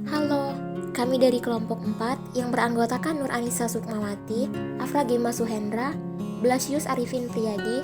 Halo, kami dari kelompok 4 yang beranggotakan Nur Anissa Sukmawati, Afra Gema Suhendra, Blasius Arifin Priyadi,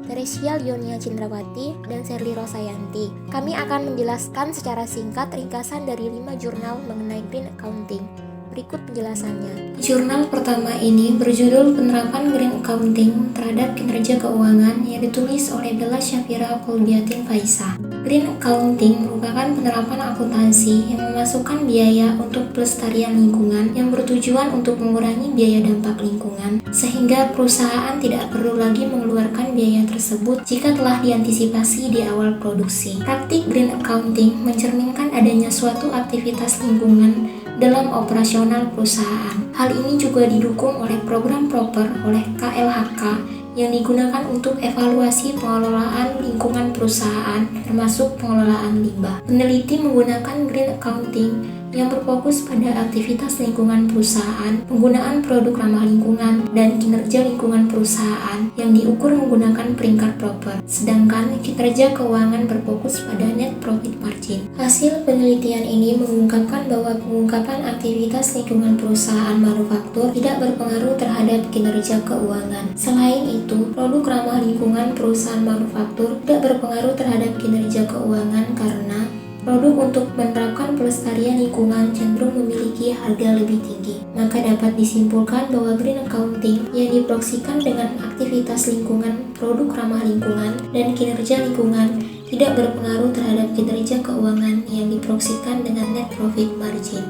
Teresia Lionia Cindrawati, dan Serli Rosayanti. Kami akan menjelaskan secara singkat ringkasan dari 5 jurnal mengenai Green Accounting. Berikut penjelasannya. Jurnal pertama ini berjudul Penerapan Green Accounting terhadap Kinerja Keuangan yang ditulis oleh Bella Syafira Kolbiatin Faisa. Green Accounting merupakan penerapan akuntansi yang memasukkan biaya untuk pelestarian lingkungan yang bertujuan untuk mengurangi biaya dampak lingkungan, sehingga perusahaan tidak perlu lagi mengeluarkan biaya tersebut jika telah diantisipasi di awal produksi. Praktik Green Accounting mencerminkan adanya suatu aktivitas lingkungan dalam operasional perusahaan. Hal ini juga didukung oleh program proper oleh KLHK yang digunakan untuk evaluasi pengelolaan lingkungan perusahaan, termasuk pengelolaan limbah. Peneliti menggunakan Green Accounting yang berfokus pada aktivitas lingkungan perusahaan, penggunaan produk ramah lingkungan, dan kinerja lingkungan perusahaan yang diukur menggunakan peringkat proper. Sedangkan kinerja keuangan berfokus pada net profit margin. Hasil penelitian ini mengungkapkan bahwa pengungkapan aktivitas lingkungan perusahaan manufaktur tidak berpengaruh terhadap kinerja keuangan. Selain itu, produk ramah lingkungan perusahaan manufaktur tidak berpengaruh terhadap kinerja keuangan karena produk untuk menerapkan pelestarian lingkungan cenderung memiliki harga lebih tinggi. Maka dapat disimpulkan bahwa Green Accounting yang diproksikan dengan aktivitas lingkungan, produk ramah lingkungan, dan kinerja lingkungan tidak berpengaruh terhadap kinerja keuangan yang diproksikan dengan net profit margin.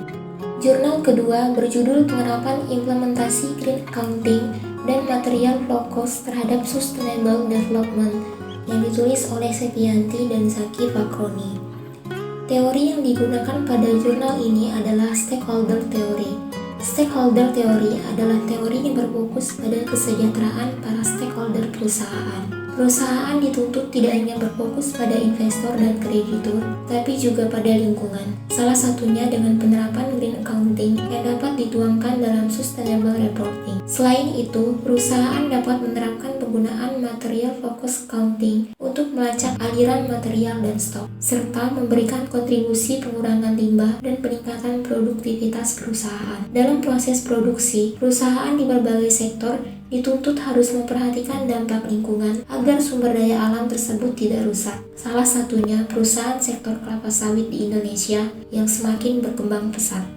Jurnal kedua berjudul Penerapan Implementasi Green Accounting dan Material Flow Cost terhadap Sustainable Development yang ditulis oleh Septianti dan Zaki Fakroni. Teori yang digunakan pada jurnal ini adalah stakeholder theory. Stakeholder theory adalah teori yang berfokus pada kesejahteraan para stakeholder perusahaan. Perusahaan dituntut tidak hanya berfokus pada investor dan kreditur, tapi juga pada lingkungan. Salah satunya dengan penerapan Green Accounting yang dapat dituangkan dalam Sustainable Reporting. Selain itu, perusahaan dapat menerapkan penggunaan Material Focus Accounting untuk melacak aliran material dan stok, serta memberikan kontribusi pengurangan limbah dan peningkatan produktivitas perusahaan. Dalam proses produksi, perusahaan di berbagai sektor dituntut harus memperhatikan dampak lingkungan agar sumber daya alam tersebut tidak rusak. Salah satunya perusahaan sektor kelapa sawit di Indonesia yang semakin berkembang pesat.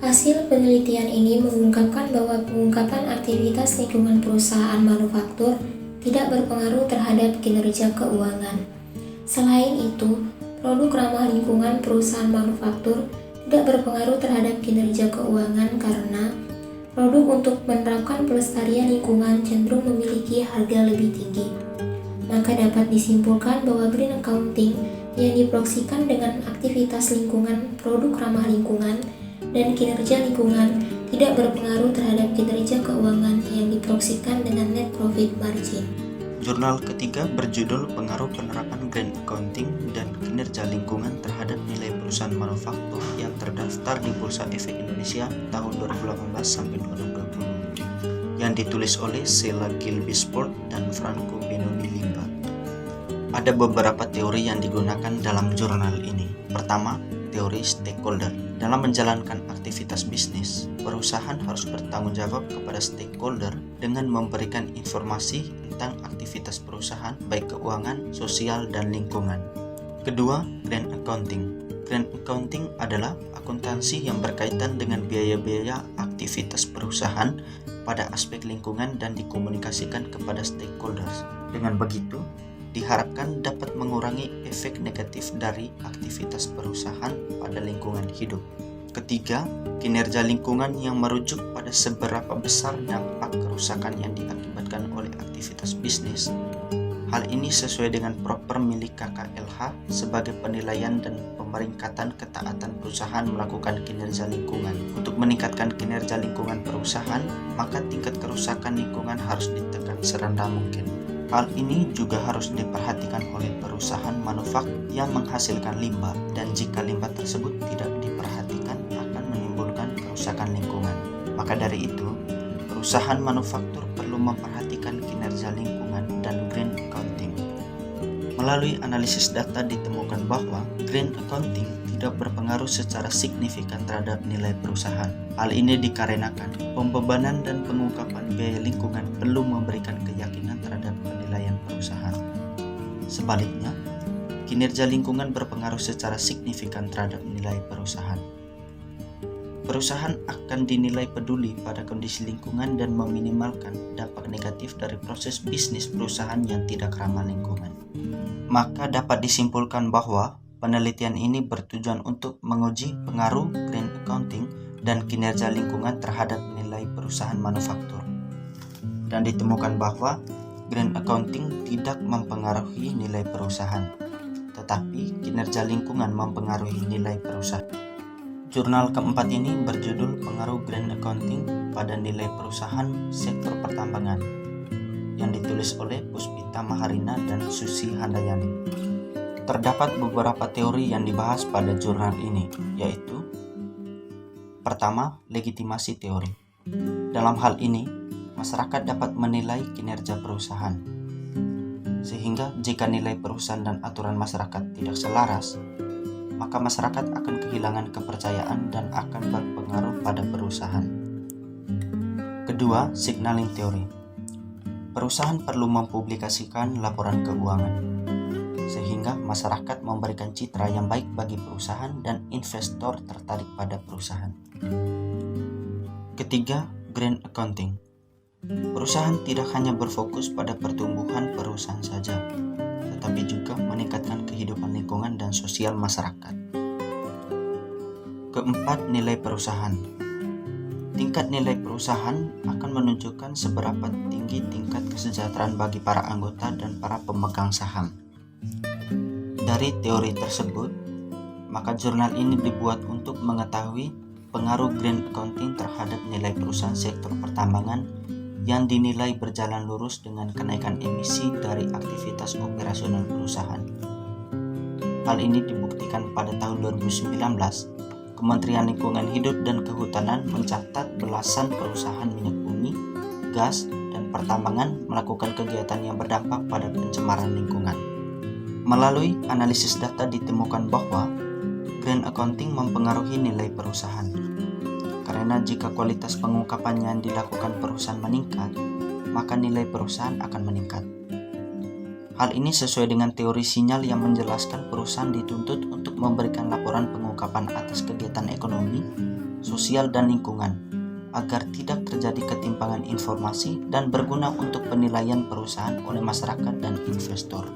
Hasil penelitian ini mengungkapkan bahwa pengungkapan aktivitas lingkungan perusahaan manufaktur tidak berpengaruh terhadap kinerja keuangan. Selain itu, produk ramah lingkungan perusahaan manufaktur tidak berpengaruh terhadap kinerja keuangan karena produk untuk menerapkan pelestarian lingkungan cenderung memiliki harga lebih tinggi. Maka dapat disimpulkan bahwa Green Accounting yang diproksikan dengan aktivitas lingkungan, produk ramah lingkungan, dan kinerja lingkungan tidak berpengaruh terhadap kinerja keuangan yang diproksikan dengan net profit margin. Jurnal ketiga berjudul Pengaruh Penerapan Green Accounting dan Kinerja Lingkungan terhadap Nilai Perusahaan Manufaktur yang terdaftar di Bursa Efek Indonesia tahun 2018 sampai 2020 yang ditulis oleh Sheila Gilbey-Sport dan Franco Benoni Limba. Ada beberapa teori yang digunakan dalam jurnal ini. Pertama, teori stakeholder. Dalam menjalankan aktivitas bisnis, perusahaan harus bertanggung jawab kepada stakeholder dengan memberikan informasi tentang aktivitas perusahaan baik keuangan, sosial, dan lingkungan. Kedua, Green Accounting. Green Accounting adalah akuntansi yang berkaitan dengan biaya-biaya aktivitas perusahaan pada aspek lingkungan dan dikomunikasikan kepada stakeholders. Dengan begitu, diharapkan dapat mengurangi efek negatif dari aktivitas perusahaan pada lingkungan hidup. Ketiga, kinerja lingkungan yang merujuk pada seberapa besar dampak kerusakan yang diakibatkan oleh aktivitas bisnis. Hal ini sesuai dengan proper milik KKLH sebagai penilaian dan pemeringkatan ketaatan perusahaan melakukan kinerja lingkungan. Untuk meningkatkan kinerja lingkungan perusahaan, maka tingkat kerusakan lingkungan harus ditekan serendah mungkin. Hal ini juga harus diperhatikan oleh perusahaan manufaktur yang menghasilkan limbah, dan jika limbah tersebut tidak diperhatikan akan menimbulkan kerusakan lingkungan. Maka dari itu, perusahaan manufaktur perlu memperhatikan kinerja lingkungan dan Green Accounting. Melalui analisis data ditemukan bahwa Green Accounting tidak berpengaruh secara signifikan terhadap nilai perusahaan. Hal ini dikarenakan pembebanan dan pengungkapan biaya lingkungan belum memberikan keyakinan terhadap penilaian perusahaan. Sebaliknya, kinerja lingkungan berpengaruh secara signifikan terhadap nilai perusahaan. Perusahaan akan dinilai peduli pada kondisi lingkungan dan meminimalkan dampak negatif dari proses bisnis perusahaan yang tidak ramah lingkungan. Maka dapat disimpulkan bahwa penelitian ini bertujuan untuk menguji pengaruh green accounting dan kinerja lingkungan terhadap nilai perusahaan manufaktur. Dan ditemukan bahwa green accounting tidak mempengaruhi nilai perusahaan, tetapi kinerja lingkungan mempengaruhi nilai perusahaan. Jurnal keempat ini berjudul Pengaruh Green Accounting pada Nilai Perusahaan Sektor Pertambangan, yang ditulis oleh Puspita Maharina dan Susi Handayani. Terdapat beberapa teori yang dibahas pada jurnal ini, yaitu: pertama, legitimasi teori. Dalam hal ini, masyarakat dapat menilai kinerja perusahaan. Sehingga jika nilai perusahaan dan aturan masyarakat tidak selaras, maka masyarakat akan kehilangan kepercayaan dan akan berpengaruh pada perusahaan. Kedua, signaling teori. Perusahaan perlu mempublikasikan laporan keuangan, sehingga masyarakat memberikan citra yang baik bagi perusahaan dan investor tertarik pada perusahaan. Ketiga, green accounting. Perusahaan tidak hanya berfokus pada pertumbuhan perusahaan saja, tetapi juga meningkatkan kehidupan lingkungan dan sosial masyarakat. Keempat, nilai perusahaan. Tingkat nilai perusahaan akan menunjukkan seberapa tinggi tingkat kesejahteraan bagi para anggota dan para pemegang saham. Dari teori tersebut, maka jurnal ini dibuat untuk mengetahui pengaruh green accounting terhadap nilai perusahaan sektor pertambangan yang dinilai berjalan lurus dengan kenaikan emisi dari aktivitas operasional perusahaan. Hal ini dibuktikan pada tahun 2019, Kementerian Lingkungan Hidup dan Kehutanan mencatat belasan perusahaan minyak bumi, gas, dan pertambangan melakukan kegiatan yang berdampak pada pencemaran lingkungan. Melalui analisis data ditemukan bahwa green accounting mempengaruhi nilai perusahaan. Karena jika kualitas pengungkapan yang dilakukan perusahaan meningkat, maka nilai perusahaan akan meningkat. Hal ini sesuai dengan teori sinyal yang menjelaskan perusahaan dituntut untuk memberikan laporan pengungkapan atas kegiatan ekonomi, sosial, dan lingkungan, agar tidak terjadi ketimpangan informasi dan berguna untuk penilaian perusahaan oleh masyarakat dan investor.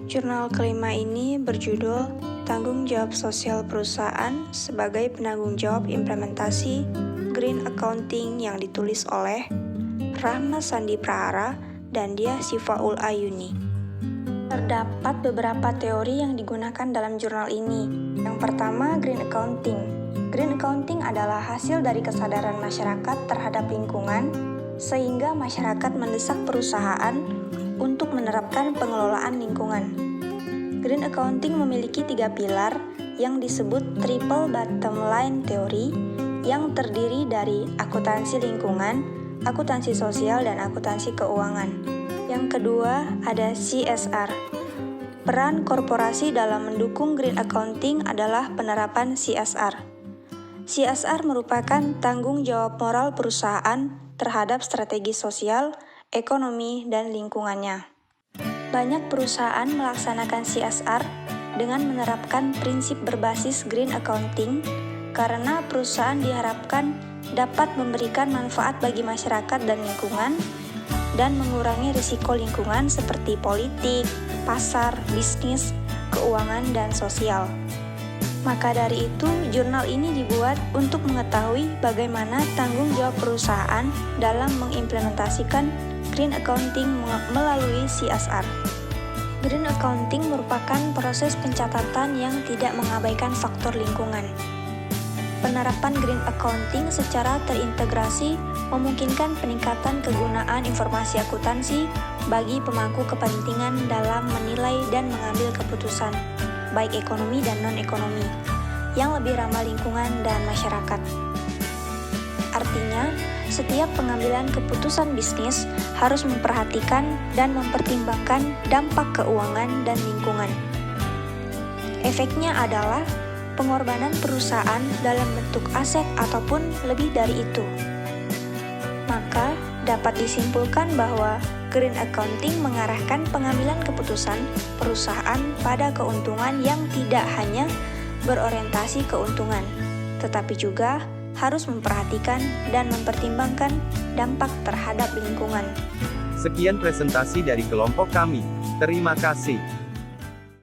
Jurnal kelima ini berjudul Tanggung Jawab Sosial Perusahaan sebagai Penanggung Jawab Implementasi Green Accounting yang ditulis oleh Rahma Sandi Prahara dan Dia Sifaul Ayuni. Terdapat beberapa teori yang digunakan dalam jurnal ini. Yang pertama, Green Accounting. Green Accounting adalah hasil dari kesadaran masyarakat terhadap lingkungan, sehingga masyarakat mendesak perusahaan untuk menerapkan pengelolaan lingkungan. Green Accounting memiliki 3 pilar yang disebut Triple Bottom Line Theory yang terdiri dari akuntansi lingkungan, akuntansi sosial, dan akuntansi keuangan. Yang kedua ada CSR. Peran korporasi dalam mendukung Green Accounting adalah penerapan CSR. CSR merupakan tanggung jawab moral perusahaan terhadap strategi sosial, ekonomi, dan lingkungannya. Banyak perusahaan melaksanakan CSR dengan menerapkan prinsip berbasis Green Accounting karena perusahaan diharapkan dapat memberikan manfaat bagi masyarakat dan lingkungan dan mengurangi risiko lingkungan seperti politik, pasar, bisnis, keuangan, dan sosial. Maka dari itu, jurnal ini dibuat untuk mengetahui bagaimana tanggung jawab perusahaan dalam mengimplementasikan Green Accounting melalui CSR. Green Accounting merupakan proses pencatatan yang tidak mengabaikan faktor lingkungan. Penerapan Green Accounting secara terintegrasi memungkinkan peningkatan kegunaan informasi akuntansi bagi pemangku kepentingan dalam menilai dan mengambil keputusan, baik ekonomi dan non-ekonomi, yang lebih ramah lingkungan dan masyarakat. Artinya, setiap pengambilan keputusan bisnis harus memperhatikan dan mempertimbangkan dampak keuangan dan lingkungan. Efeknya adalah pengorbanan perusahaan dalam bentuk aset ataupun lebih dari itu. Maka, dapat disimpulkan bahwa green accounting mengarahkan pengambilan keputusan perusahaan pada keuntungan yang tidak hanya berorientasi keuntungan, tetapi juga harus memperhatikan dan mempertimbangkan dampak terhadap lingkungan. Sekian presentasi dari kelompok kami. Terima kasih.